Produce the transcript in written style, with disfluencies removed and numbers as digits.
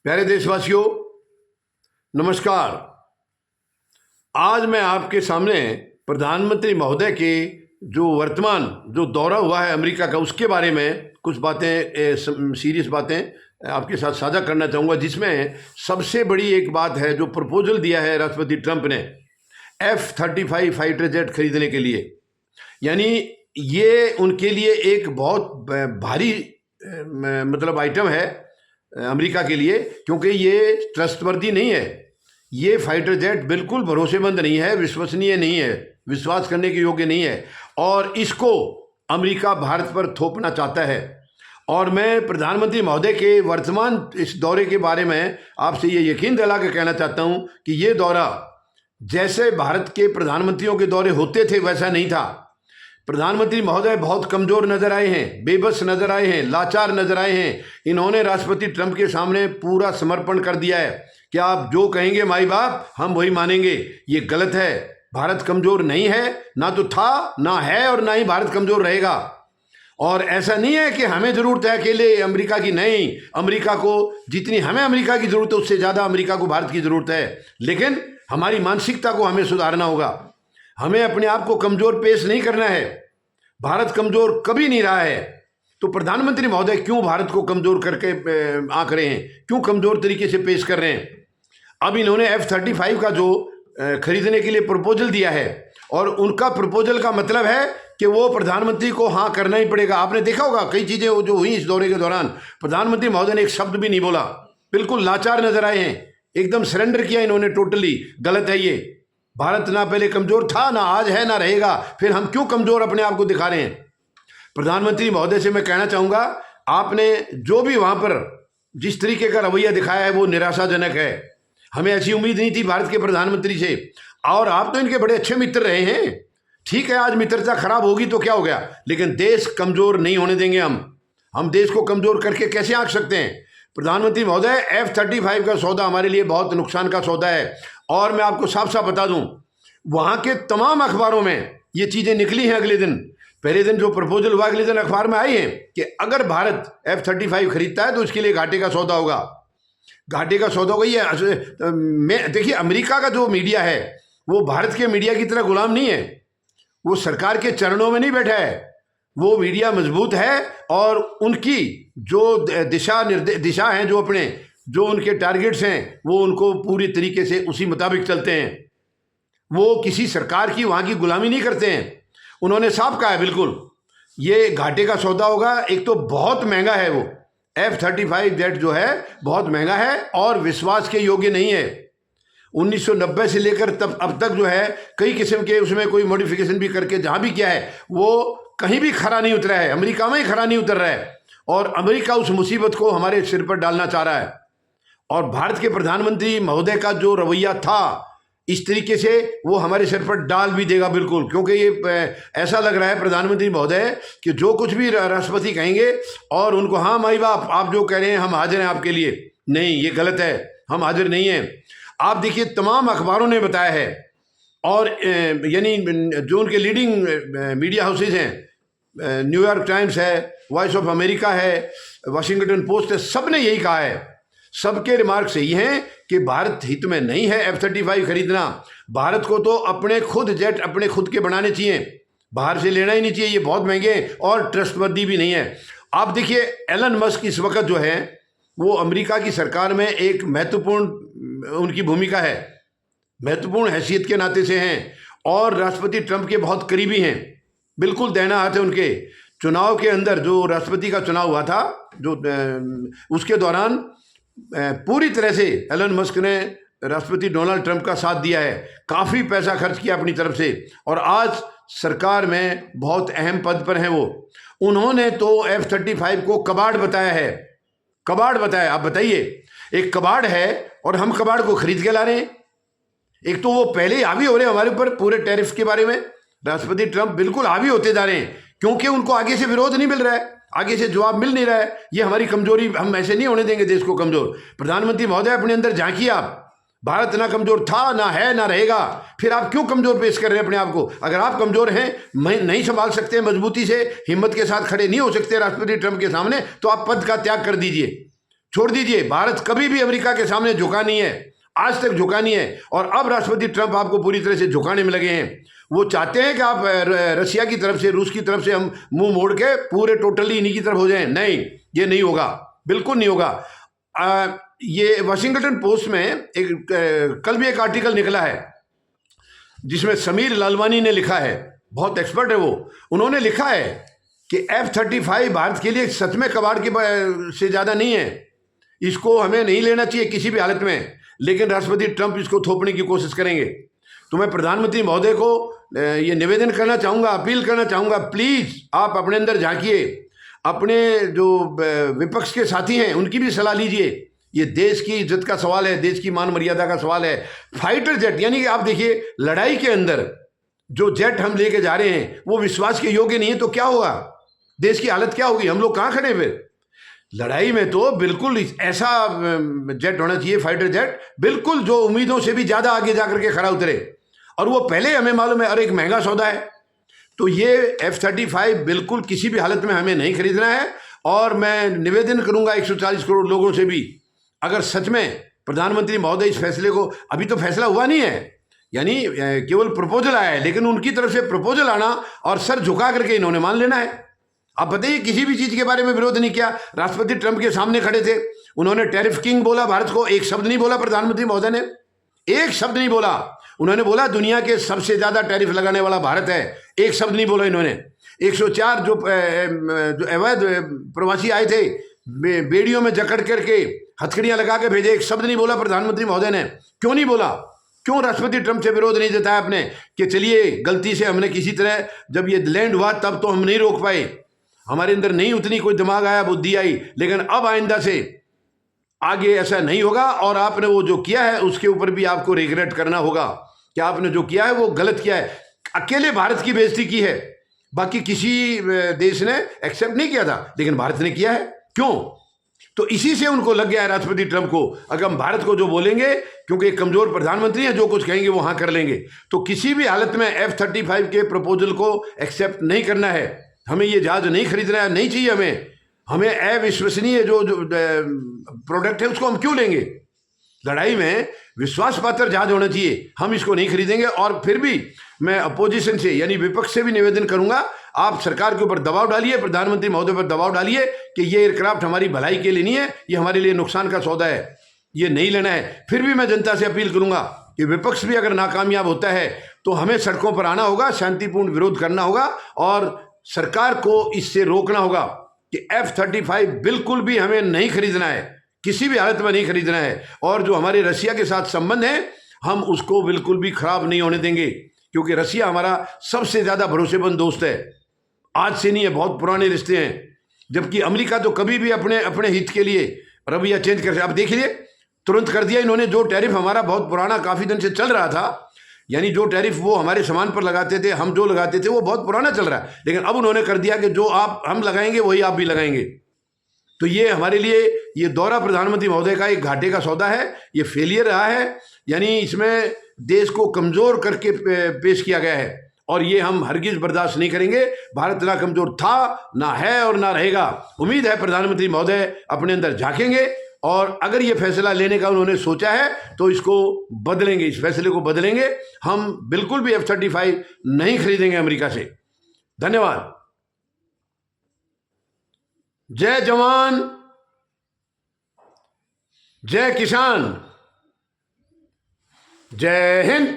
प्यारे देशवासियों, नमस्कार। आज मैं आपके सामने प्रधानमंत्री महोदय के वर्तमान दौरा हुआ है अमेरिका का, उसके बारे में कुछ बातें, सीरियस बातें आपके साथ साझा करना चाहूँगा, जिसमें सबसे बड़ी एक बात है जो प्रपोजल दिया है राष्ट्रपति ट्रंप ने F-35 फाइटर जेट खरीदने के लिए। यानी ये उनके लिए एक बहुत भारी मतलब आइटम है अमेरिका के लिए, क्योंकि ये ट्रस्टवर्दी नहीं है। ये फाइटर जेट बिल्कुल भरोसेमंद नहीं है, विश्वसनीय नहीं है, विश्वास करने के योग्य नहीं है, और इसको अमेरिका भारत पर थोपना चाहता है। और मैं प्रधानमंत्री महोदय के वर्तमान इस दौरे के बारे में आपसे ये यकीन दिला के कहना चाहता हूँ कि ये दौरा जैसे भारत के प्रधानमंत्रियों के दौरे होते थे वैसा नहीं था। प्रधानमंत्री महोदय बहुत कमज़ोर नजर आए हैं, बेबस नजर आए हैं, लाचार नजर आए हैं। इन्होंने राष्ट्रपति ट्रंप के सामने पूरा समर्पण कर दिया है कि आप जो कहेंगे माई बाप हम वही मानेंगे। ये गलत है। भारत कमज़ोर नहीं है, ना तो था, ना है, और ना ही भारत कमज़ोर रहेगा। और ऐसा नहीं है कि हमें ज़रूरत है अकेले अमेरिका की, नहीं। अमेरिका को जितनी हमें अमेरिका की ज़रूरत है उससे ज़्यादा अमेरिका को भारत की ज़रूरत है। लेकिन हमारी मानसिकता को हमें सुधारना होगा। हमें अपने आप को कमज़ोर पेश नहीं करना है। भारत कमज़ोर कभी नहीं रहा है। तो प्रधानमंत्री महोदय क्यों भारत को कमज़ोर करके आंक रहे हैं, क्यों कमज़ोर तरीके से पेश कर रहे हैं? अब इन्होंने F-35 का जो खरीदने के लिए प्रपोजल दिया है, और उनका प्रपोजल का मतलब है कि वो प्रधानमंत्री को हाँ करना ही पड़ेगा। आपने देखा होगा कई चीज़ें जो हुई इस दौरे के दौरान, प्रधानमंत्री महोदय ने एक शब्द भी नहीं बोला, बिल्कुल लाचार नजर आए हैं, एकदम सरेंडर किया इन्होंने टोटली। गलत है ये। भारत ना पहले कमज़ोर था, ना आज है, ना रहेगा। फिर हम क्यों कमज़ोर अपने आप को दिखा रहे हैं? प्रधानमंत्री महोदय से मैं कहना चाहूँगा, आपने जो भी वहाँ पर जिस तरीके का रवैया दिखाया है वो निराशाजनक है। हमें ऐसी उम्मीद नहीं थी भारत के प्रधानमंत्री से। और आप तो इनके बड़े अच्छे मित्र रहे हैं। ठीक है, आज मित्रता खराब होगी तो क्या हो गया, लेकिन देश कमज़ोर नहीं होने देंगे हम देश को कमज़ोर करके कैसे आंक सकते हैं? प्रधानमंत्री महोदय, F-35 का सौदा हमारे लिए बहुत नुकसान का सौदा है। और मैं आपको साफ साफ बता दूं, वहाँ के तमाम अखबारों में ये चीज़ें निकली हैं। अगले दिन, पहले दिन जो प्रपोजल हुआ, अगले दिन अखबार में आई है कि अगर भारत F-35 खरीदता है तो इसके लिए घाटे का सौदा होगा। घाटे का सौदा होगा। ये देखिए, अमेरिका का जो मीडिया है वो भारत के मीडिया की तरह गुलाम नहीं है। वो सरकार के चरणों में नहीं बैठा है। वो मीडिया मजबूत है, और उनकी जो दिशा हैं, जो उनके टारगेट्स हैं, वो उनको पूरी तरीके से उसी मुताबिक चलते हैं। वो किसी सरकार की वहाँ की गुलामी नहीं करते हैं। उन्होंने साफ कहा है, बिल्कुल ये घाटे का सौदा होगा। एक तो बहुत महंगा है वो F-35 जेट जो है, बहुत महंगा है और विश्वास के योग्य नहीं है। 1990 से लेकर तब अब तक जो है कई किस्म के उसमें कोई मॉडिफिकेशन भी करके जहाँ भी किया है वो कहीं भी खरा नहीं उतरा है। अमेरिका में ही खरा नहीं उतर रहा है, और अमेरिका उस मुसीबत को हमारे सिर पर डालना चाह रहा है। और भारत के प्रधानमंत्री महोदय का जो रवैया था, इस तरीके से वो हमारे सिर पर डाल भी देगा बिल्कुल। क्योंकि ये ऐसा लग रहा है प्रधानमंत्री महोदय कि जो कुछ भी राष्ट्रपति कहेंगे और उनको, हाँ माई बाप आप जो कह रहे हैं हम हाजिर हैं आपके लिए, नहीं, ये गलत है, हम हाजिर नहीं हैं। आप देखिए, तमाम अखबारों ने बताया है, और यानी जो उनके लीडिंग मीडिया हाउसेज हैं, न्यूयॉर्क टाइम्स है, वॉइस ऑफ अमेरिका है, वाशिंगटन पोस्ट है, सब ने यही कहा है। सबके रिमार्क्स यही हैं कि भारत हित में नहीं है F-35 खरीदना। भारत को तो अपने खुद जेट अपने खुद के बनाने चाहिए, बाहर से लेना ही नहीं चाहिए। ये बहुत महंगे और ट्रस्टवर्दी भी नहीं है। आप देखिए, एलन मस्क इस वक्त जो है वो अमेरिका की सरकार में एक महत्वपूर्ण उनकी भूमिका है, महत्वपूर्ण हैसियत के नाते से हैं, और राष्ट्रपति ट्रंप के बहुत करीबी हैं, बिल्कुल देना हाथ है उनके। चुनाव के अंदर जो राष्ट्रपति का चुनाव हुआ था, जो उसके दौरान पूरी तरह से एलन मस्क ने राष्ट्रपति डोनाल्ड ट्रंप का साथ दिया है, काफ़ी पैसा खर्च किया अपनी तरफ से, और आज सरकार में बहुत अहम पद पर हैं वो। उन्होंने तो F-35 को कबाड़ बताया है, कबाड़ बताया। आप बताइए, एक कबाड़ है और हम कबाड़ को खरीद के ला रहे हैं। एक तो वो पहले ही हावी हो रहे हैं हमारे ऊपर पूरे टैरिफ के बारे में। राष्ट्रपति ट्रंप बिल्कुल हावी होते जा रहे हैं, क्योंकि उनको आगे से विरोध नहीं मिल रहा है, आगे से जवाब मिल नहीं रहा है। ये हमारी कमजोरी, हम ऐसे नहीं होने देंगे देश को कमजोर। प्रधानमंत्री महोदय, अपने अंदर झांकिए आप। भारत ना कमजोर था, ना है, ना रहेगा। फिर आप क्यों कमजोर पेश कर रहे हैं अपने आप को? अगर आप कमजोर हैं, नहीं संभाल सकते, मजबूती से हिम्मत के साथ खड़े नहीं हो सकते राष्ट्रपति ट्रंप के सामने, तो आप पद का त्याग कर दीजिए। छोड़ दीजिए, भारत कभी भी अमेरिका के सामने झुका नहीं है, आज तक झुका नहीं है। और अब राष्ट्रपति ट्रंप आपको पूरी तरह से झुकाने में लगे हैं। वो चाहते हैं कि आप रशिया की तरफ से, रूस की तरफ से हम मुंह मोड़ के पूरे टोटली इन्हीं की तरफ हो जाएं। नहीं, ये नहीं होगा, बिल्कुल नहीं होगा। ये वाशिंगटन पोस्ट में कल भी एक आर्टिकल निकला है जिसमें समीर लालवानी ने लिखा है, बहुत एक्सपर्ट है वो। उन्होंने लिखा है कि F-35 भारत के लिए सच में कबाड़ के से ज़्यादा नहीं है, इसको हमें नहीं लेना चाहिए किसी भी हालत में, लेकिन राष्ट्रपति ट्रंप इसको थोपने की कोशिश करेंगे। तो मैं प्रधानमंत्री महोदय को ये निवेदन करना चाहूँगा, अपील करना चाहूँगा, प्लीज़ आप अपने अंदर झांकिए, अपने जो विपक्ष के साथी हैं उनकी भी सलाह लीजिए। ये देश की इज्जत का सवाल है, देश की मान मर्यादा का सवाल है। फाइटर जेट, यानी कि आप देखिए, लड़ाई के अंदर जो जेट हम लेके जा रहे हैं वो विश्वास के योग्य नहीं है, तो क्या होगा, देश की हालत क्या होगी, हम लोग कहाँ खड़े फिर। लड़ाई में तो बिल्कुल ऐसा जेट होना चाहिए, फाइटर जेट, बिल्कुल जो उम्मीदों से भी ज्यादा आगे जाकर के खड़ा उतरे, और वो पहले हमें मालूम है, और एक महंगा सौदा है। तो ये F-35 बिल्कुल किसी भी हालत में हमें नहीं खरीदना है। और मैं निवेदन करूंगा 140 करोड़ लोगों से भी, अगर सच में प्रधानमंत्री महोदय इस फैसले को, अभी तो फैसला हुआ नहीं है, यानी केवल प्रपोजल आया है, लेकिन उनकी तरफ से प्रपोजल आना और सर झुका करके इन्होंने मान लेना है। आप बताइए, किसी भी चीज के बारे में विरोध नहीं किया, राष्ट्रपति ट्रंप के सामने खड़े थे, उन्होंने टैरिफ किंग बोला भारत को, एक शब्द नहीं बोला प्रधानमंत्री महोदय ने, एक शब्द नहीं बोला। उन्होंने बोला दुनिया के सबसे ज्यादा टैरिफ लगाने वाला भारत है, एक शब्द नहीं बोला इन्होंने। 104 जो अवैध प्रवासी आए थे, बेड़ियों में जकड़ करके हथकड़ियां लगा के भेजे, एक शब्द नहीं बोला प्रधानमंत्री महोदय ने। क्यों नहीं बोला? क्यों राष्ट्रपति ट्रंप से विरोध नहीं जताया आपने कि चलिए गलती से हमने किसी तरह, जब ये लैंड हुआ तब तो हम नहीं रोक पाए, हमारे अंदर नहीं उतनी कोई दिमाग आया, बुद्धि आई, लेकिन अब आइंदा से आगे ऐसा नहीं होगा। और आपने वो जो किया है उसके ऊपर भी आपको रिग्रेट करना होगा कि आपने जो किया है वो गलत किया है। अकेले भारत की बेइज्जती की है, बाकी किसी देश ने एक्सेप्ट नहीं किया था, लेकिन भारत ने किया है। क्यों? तो इसी से उनको लग गया है राष्ट्रपति ट्रंप को, अगर हम भारत को जो बोलेंगे, क्योंकि एक कमजोर प्रधानमंत्री है, जो कुछ कहेंगे वो हाँ कर लेंगे, तो किसी भी हालत में F-35 के प्रपोजल को एक्सेप्ट नहीं करना है। हमें ये जहाज नहीं खरीदना है, नहीं चाहिए हमें अविश्वसनीय जो प्रोडक्ट है उसको हम क्यों लेंगे। लड़ाई में विश्वास पात्र जहाज होना चाहिए, हम इसको नहीं खरीदेंगे। और फिर भी मैं अपोजिशन से, यानी विपक्ष से भी निवेदन करूंगा, आप सरकार के ऊपर दबाव डालिए, प्रधानमंत्री महोदय पर दबाव डालिए कि ये एयरक्राफ्ट हमारी भलाई के लिए नहीं है, ये हमारे लिए नुकसान का सौदा है, ये नहीं लेना है। फिर भी मैं जनता से अपील करूंगा कि विपक्ष भी अगर नाकामयाब होता है तो हमें सड़कों पर आना होगा, शांतिपूर्ण विरोध करना होगा और सरकार को इससे रोकना होगा कि F-35 बिल्कुल भी हमें नहीं खरीदना है, किसी भी हालत में नहीं खरीदना है। और जो हमारे रशिया के साथ संबंध है, हम उसको बिल्कुल भी खराब नहीं होने देंगे, क्योंकि रशिया हमारा सबसे ज्यादा भरोसेमंद दोस्त है। आज से नहीं है, बहुत पुराने रिश्ते हैं। जबकि अमेरिका तो कभी भी अपने अपने हित के लिए रवैया चेंज कर, आप देख लिए, तुरंत कर दिया इन्होंने। जो टैरिफ हमारा बहुत पुराना, काफी दिन से चल रहा था, यानी जो टैरिफ वो हमारे सामान पर लगाते थे, हम जो लगाते थे, वो बहुत पुराना चल रहा है, लेकिन अब उन्होंने कर दिया कि जो आप हम लगाएंगे वही आप भी लगाएंगे। तो ये हमारे लिए, ये दौरा प्रधानमंत्री महोदय का एक घाटे का सौदा है, ये फेलियर रहा है, यानी इसमें देश को कमजोर करके पेश किया गया है, और ये हम हरगिज बर्दाश्त नहीं करेंगे। भारत ना कमजोर था, ना है और ना रहेगा। उम्मीद है प्रधानमंत्री महोदय अपने अंदर झांकेंगे, और अगर ये फैसला लेने का उन्होंने सोचा है तो इसको बदलेंगे, इस फैसले को बदलेंगे। हम बिल्कुल भी F-35 नहीं खरीदेंगे अमेरिका से। धन्यवाद। जय जवान, जय किसान, जय हिंद।